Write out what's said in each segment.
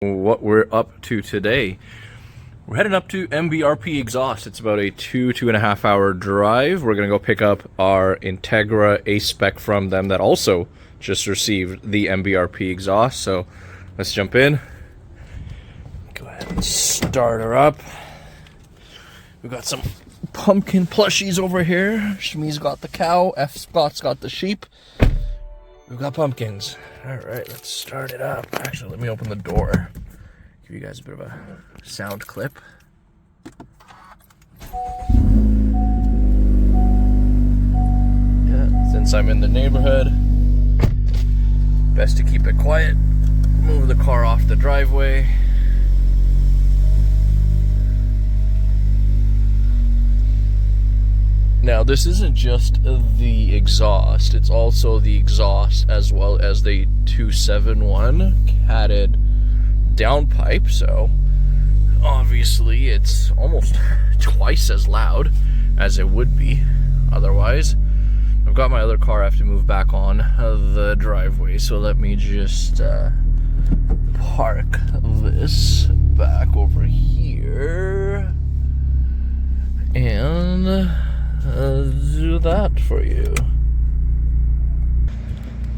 What we're up to today. We're heading up to MBRP Exhaust. It's about a 2.5 hour drive. We're gonna go pick up our Integra A-spec from them that also just received the MBRP exhaust. So let's jump in. Go ahead and start her up. We've got some pumpkin plushies over here. Shami's got the cow, F-Spot's got the sheep. We've got pumpkins. All right, let's start it up. Actually, let me open the door. Give you guys a bit of a sound clip. Yeah, since I'm in the neighborhood, best to keep it quiet. Move the car off the driveway. Now, this isn't just the exhaust, it's also the exhaust as well as the 271 catted downpipe, so obviously it's almost twice as loud as it would be otherwise. I've got my other car I have to move back on the driveway, so let me just park this back over here and do that for you.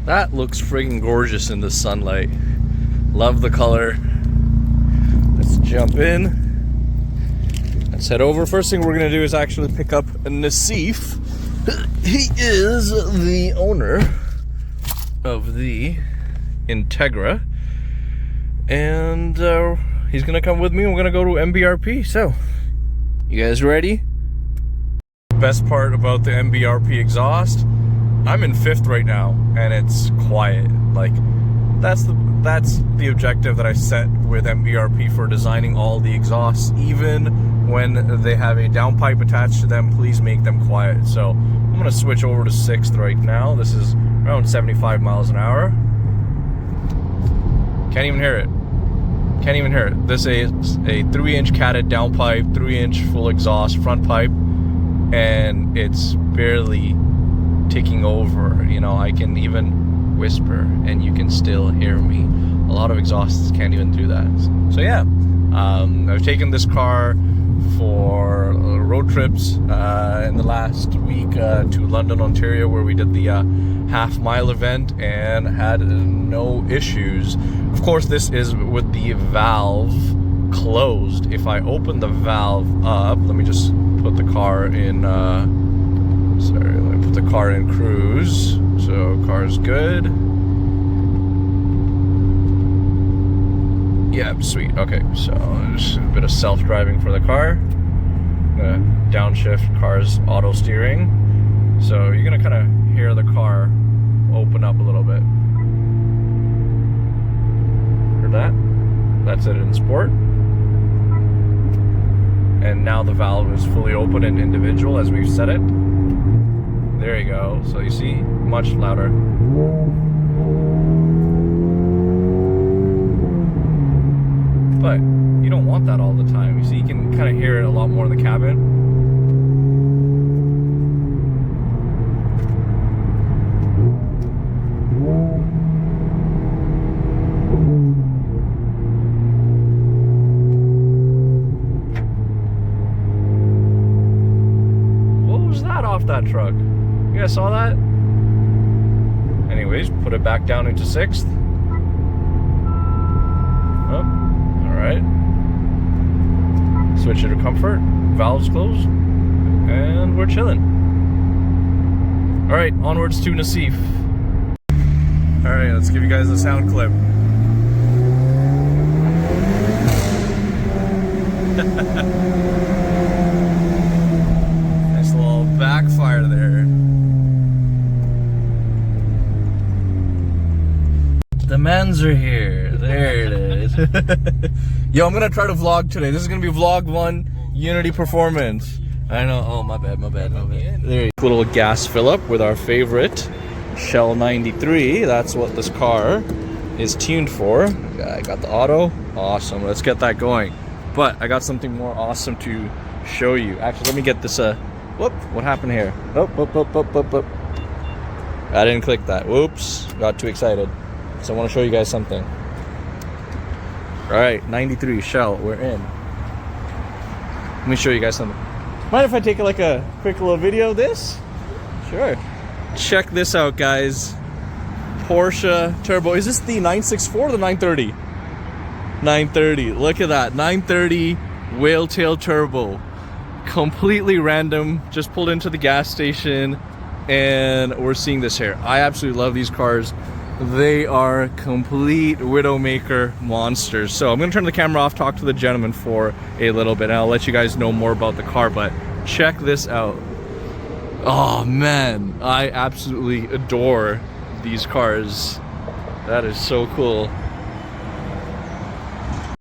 That looks friggin' gorgeous in the sunlight. Love the color. Let's jump in. Let's head over. First thing we're gonna do is actually pick up Naseef. He is the owner of the Integra, and he's gonna come with me and we're gonna go to MBRP. So, you guys ready? Best part about the MBRP exhaust, I'm in 5th right now and it's quiet. Like, that's the objective that I set with MBRP for designing all the exhausts. Even when they have a downpipe attached to them, please make them quiet. So I'm gonna switch over to 6th right now. This is around 75 miles an hour. Can't even hear it. Can't even hear it. This is a 3-inch catted downpipe, 3-inch full exhaust front pipe, and it's barely ticking over. You know, I can even whisper and you can still hear me. A lot of exhausts can't even do that. So yeah, I've taken this car for road trips in the last week to London, Ontario, where we did the half-mile event and had no issues. Of course, this is with the valve closed. If I open the valve up, let me just put the car in let me put the car in cruise. So car's good. Yeah, sweet. Okay, so just a bit of self-driving for the car. I'm gonna downshift car's auto steering. So you're gonna kind of hear the car open up a little bit. Heard that? That's it in sport. And now the valve is fully open and individual as we've set it. There you go. So you see, much louder. But you don't want that all the time. You see, you can kind of hear it a lot more in the cabin. Off that truck. You guys saw that? Anyways, put it back down into 6th. Oh, alright. Switch it to comfort. Valves closed. And we're chilling. Alright, onwards to Naseef. Alright, let's give you guys a sound clip. Backfire there. The mans are here. There it is. Yo, I'm gonna try to vlog today. This is gonna be vlog 1, Unity Performance. I know. Oh, my bad. There you go. Little gas fill up with our favorite Shell 93. That's what this car is tuned for. I got the auto. Awesome. Let's get that going. But I got something more awesome to show you. Actually, let me get this whoop, what happened here? Oh, whoop. I didn't click that. Whoops, got too excited. So I want to show you guys something. All right, 93 Shell, we're in. Let me show you guys something. Mind if I take like a quick little video of this? Sure. Check this out, guys. Porsche turbo. Is this the 964 or the 930? 930. Look at that. 930 whale tail turbo. Completely random. Just pulled into the gas station and we're seeing this here. I absolutely love these cars. They are complete Widowmaker monsters. So I'm gonna turn the camera off, talk to the gentleman for a little bit, and I'll let you guys know more about the car, but check this out. Oh man, I absolutely adore these cars. That is so cool.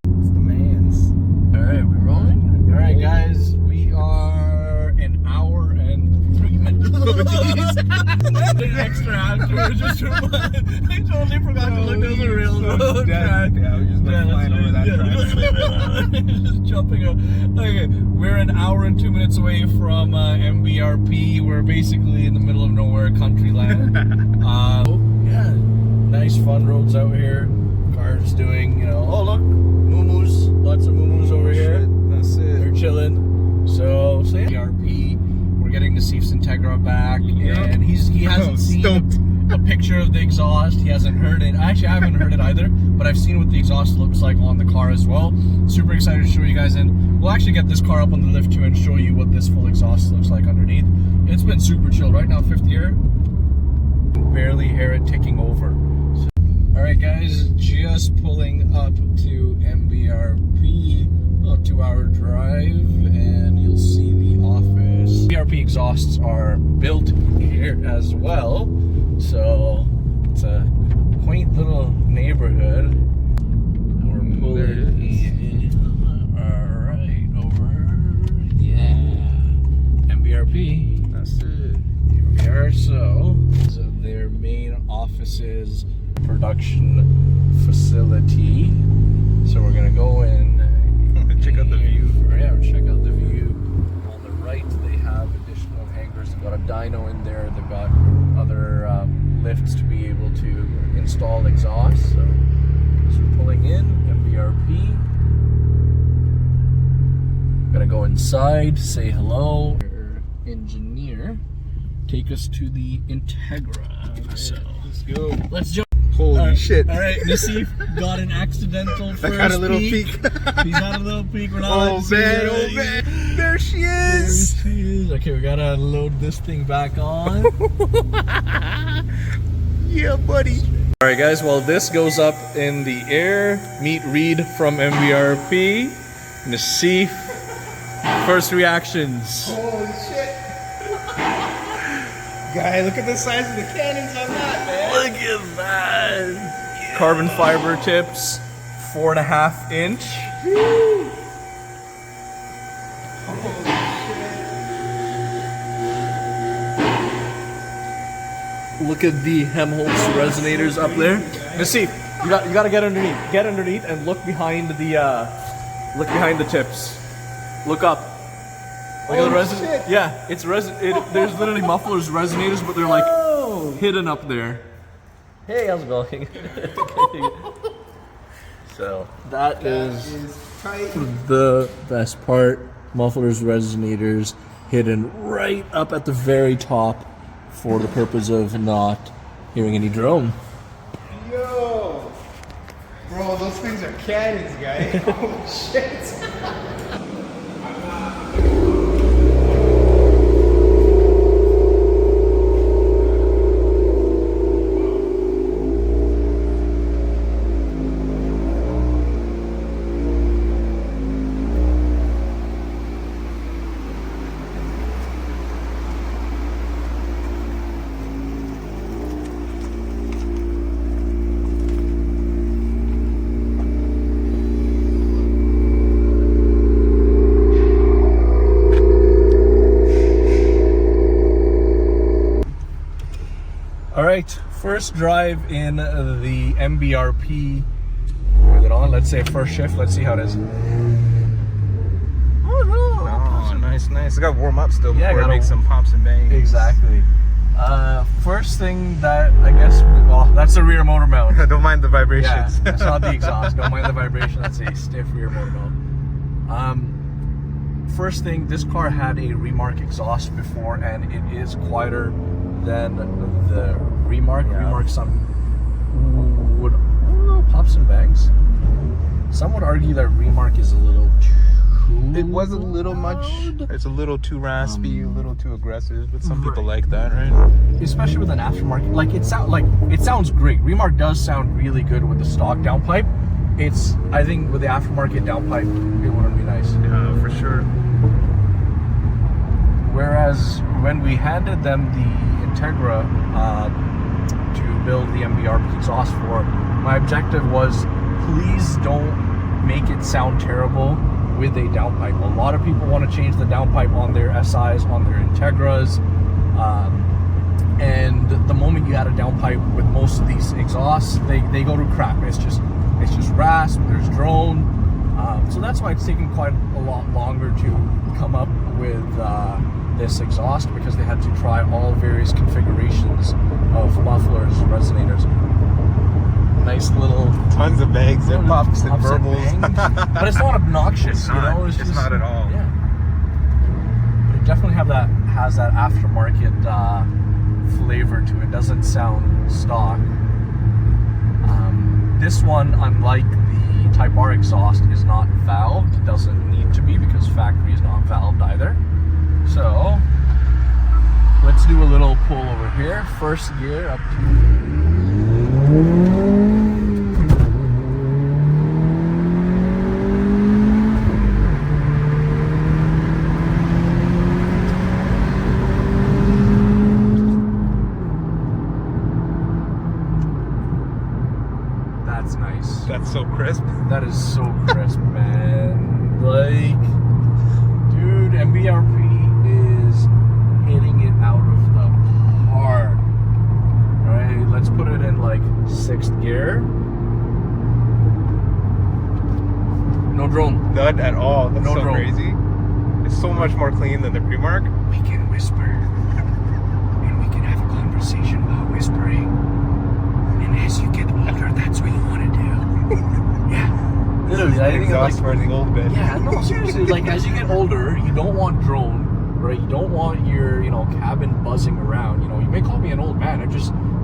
It's the man's. All right, we rolling? All right, guys, we are an hour and 3 minutes. There's extra after. Just I totally forgot to look. There's a real road track. Yeah, we just went flying over that track. Just jumping up. Okay, we're an hour and 2 minutes away from MBRP. We're basically in the middle of nowhere, country land. Yeah, nice fun roads out here. Cars doing, you know. Oh look, moo-moos. Lots of moo-moos over here. That's it. They're chilling. So yeah. MBRP. We're getting Naseef's Integra back, and he hasn't seen a picture of the exhaust. He hasn't heard it. Actually, I haven't heard it either, but I've seen what the exhaust looks like on the car as well. Super excited to show you guys in. We'll actually get this car up on the lift too and show you what this full exhaust looks like underneath. It's been super chill. Right now, 5th gear. Barely hear it ticking over. So, all right, guys, just pulling up to MBRP. A 2-hour drive, and you'll see the office. MBRP exhausts are built here as well, so it's a quaint little neighborhood. And we're pulling in. All right, over. Yeah, MBRP. That's it. Here we are. So their main offices, production facility. So we're gonna go in. Check out the view. Yeah, check out the view. On the right, they have additional hangars. They've got a dyno in there. They've got other lifts to be able to install exhaust. So we're pulling in MBRP. Gonna go inside, say hello. Engineer, take us to the Integra. So let's go. Let's jump. Holy shit. All right, Naseef got an accidental first I got a little peek. He's had a little peek. We're not Oh man. There she is. There she is. Okay, we gotta load this thing back on. Yeah, buddy. All right, guys, while this goes up in the air, meet Reed from MBRP. Naseef, first reactions. Holy shit. Guy, look at the size of the cannons on that, man. Look at that. Carbon fiber tips, 4.5 inch. Woo. Look at the Helmholtz resonators up there. Naseef, you got to get underneath. Get underneath and look behind the tips. Look up. Look at the resonators. Yeah, it's there's literally mufflers, resonators, but they're like hidden up there. Hey, how's it going? So that is tight. the best part. Mufflers, resonators hidden right up at the very top for the purpose of not hearing any drone. Yo, bro, those things are cannons, guy. Oh shit. All right, first drive in the MBRP. Is it on? Let's say first shift. Let's see how it is. Oh, nice. I got to warm up still before Yeah, I make some pops and bangs. Exactly. First thing that I guess, well, that's the rear motor mount. Don't mind the Yeah, vibrations. that's not the exhaust. Don't mind the vibration. That's a stiff rear motor mount. First thing, this car had a Remark exhaust before, and it is quieter than the Remark. Yeah. Remark, some would pops and bags. Some would argue that Remark is a little too. It was a little much. It's a little too raspy, a little too aggressive, but some people like that, right? Especially with an aftermarket. Like it sounds great. Remark does sound really good with the stock downpipe. I think with the aftermarket downpipe, it wouldn't be nice. Yeah, for sure. Whereas when we handed them the Integra to build the MBRP exhaust for, my objective was, please don't make it sound terrible with a downpipe. A lot of people want to change the downpipe on their SIs, on their Integras, and the moment you add a downpipe with most of these exhausts, they go to crap. It's just rasp, there's drone. So that's why it's taken quite a lot longer to come up with this exhaust, because they had to try all various configurations of mufflers, resonators. Nice little Tons of bangs, zip pops, and verbals. But it's not obnoxious, It's not. It's just, not at all. Yeah. But it definitely has that aftermarket flavor to it. Doesn't sound stock. This one, unlike the Type R exhaust, is not valved. It doesn't need to be because factory is not valved either. So let's do a little pull over here. First gear up to. That's nice. That's so crisp. That is so crisp, man. Like, dude, MBRP is hitting it out of the park. Alright, let's put it in like 6th gear. No drone. None at all. That's No so drone. crazy. It's so much more clean than the Remark. We can whisper. And we can have a conversation while whispering. And as you get older, that's what you want to do. Yeah. Literally, I think Exhaust for the old bit. yeah, no, seriously, like as you get older, you don't want drone, right? You don't want your, cabin buzzing around. You may call me an old man.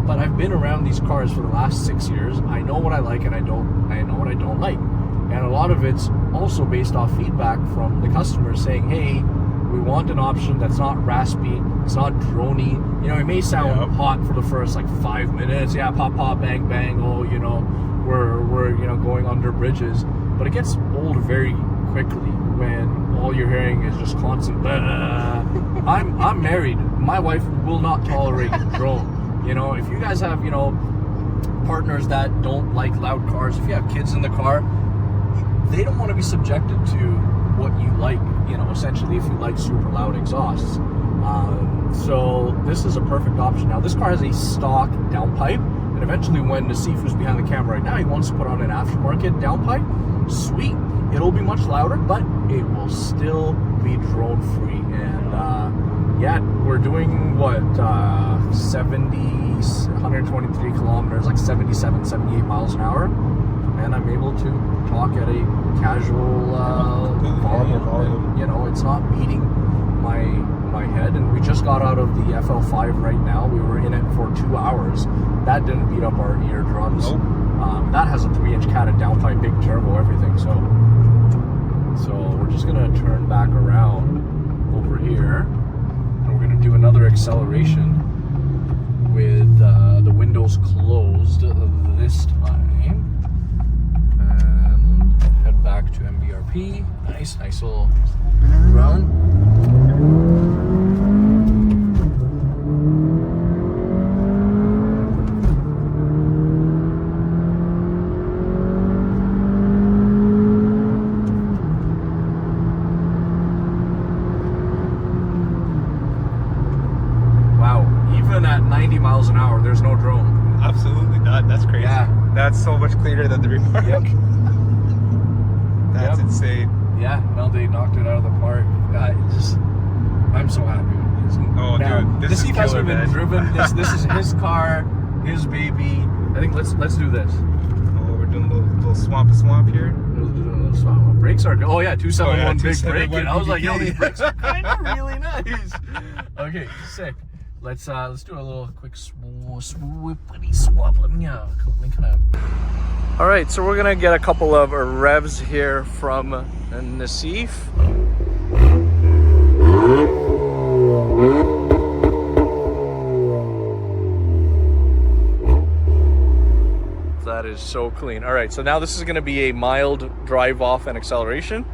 But I've been around these cars for the last 6 years. I know what I like and I know what I don't like. And a lot of it's also based off feedback from the customers saying, hey, we want an option that's not raspy, it's not drony. It may sound hot for the first like 5 minutes. Yeah, pop, pop, bang, bang. Oh, we're going under bridges. But it gets old very quickly when all you're hearing is just constant. I'm married. My wife will not tolerate drone. If you guys have partners that don't like loud cars, if you have kids in the car, they don't want to be subjected to what you like, essentially if you like super loud exhausts. So this is a perfect option. Now this car has a stock downpipe, and eventually when Naseef, who's behind the camera right now, he wants to put on an aftermarket downpipe, sweet. It'll be much louder, but it will still be drone free. And yeah, we're doing what, 123 kilometers, like 77, 78 miles an hour. And I'm able to talk at a casual volume. It's not beating my head. And we just got out of the FL5 right now. We were in it for 2 hours. That didn't beat up our eardrums. Nope. That has a 3-inch catted downpipe, big turbo, everything. So we're just gonna turn back around over here, and we're gonna do another acceleration with the windows closed this time. Head back to MBRP. Nice little run. Wow, even at 90 miles an hour, there's no drone. Absolutely not. That's crazy. Yeah. That's so much cleaner than the Remark. Yep. That's insane. Yeah, no, they knocked it out of the park. I'm so happy with Oh, Now, dude, this is Naseef killer, hasn't been man. driven. This is his car, his baby. I think let's do this. Oh, we're doing a little swamp here. Brakes are good. Oh yeah, 271 big 271 brake. And I was like, yo, BBK. these brakes are kind of really nice. Okay, sick. Let's do a little quick swoopity swap. Let me kind of. All right, so we're gonna get a couple of revs here from Naseef. That is so clean. All right, so now this is going to be a mild drive off and acceleration.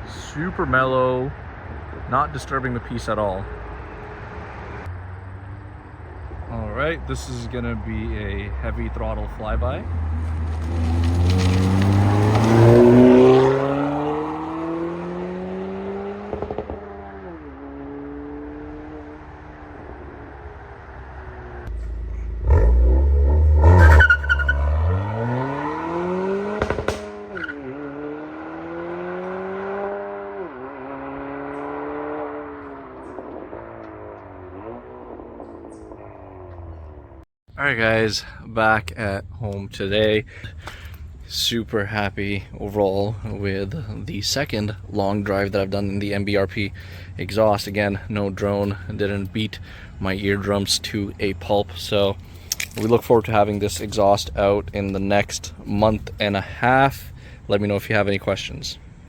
Super mellow, not disturbing the peace at all. All right, this is going to be a heavy throttle flyby. Alright guys, back at home today. Super happy overall with the second long drive that I've done in the MBRP exhaust. Again, no drone, didn't beat my eardrums to a pulp. So we look forward to having this exhaust out in the next month and a half. Let me know if you have any questions.